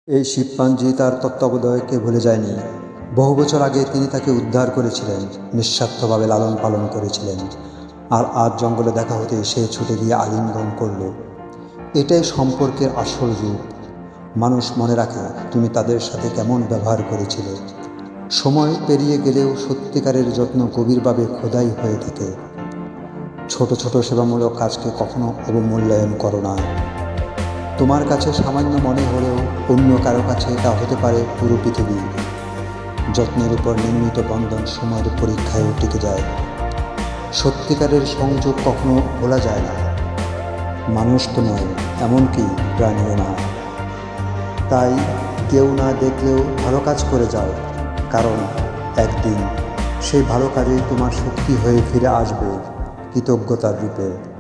এই শিম্পাঞ্জি তার তত্ত্বাবধায়ককে ভুলে যায়নি। বহু বছর আগে তিনি তাকে উদ্ধার করেছিলেন, নিঃস্বার্থভাবে লালন পালন করেছিলেন। আর আজ জঙ্গলে দেখা হতে সে ছুটে গিয়ে আলিঙ্গন করল। এটাই সম্পর্কের আসল রূপ। মানুষ মনে রাখে তুমি তাদের সাথে কেমন ব্যবহার করেছিলে। সময় পেরিয়ে গেলেও সত্যিকারের যত্ন গভীরভাবে খোদাই হয়ে থাকে। ছোট ছোট সেবামূলক কাজকে কখনো অবমূল্যায়ন করো না। তোমার কাছে সামান্য মনে হলেও অন্য কারো কাছে তা হতে পারে পুরো পৃথিবী। যত্নের উপর নির্মিত বন্ধন সময়ের পরীক্ষায়ও টিকে যায়। সত্যিকারের সংযোগ কখনো ভোলা যায় না। মানুষ তো নয়, এমনকি প্রাণীও না। তাই কেউ না দেখলেও ভালো কাজ করে যাও, কারণ একদিন সেই ভালো কাজেই তোমার শক্তি হয়ে ফিরে আসবে কৃতজ্ঞতার রূপে।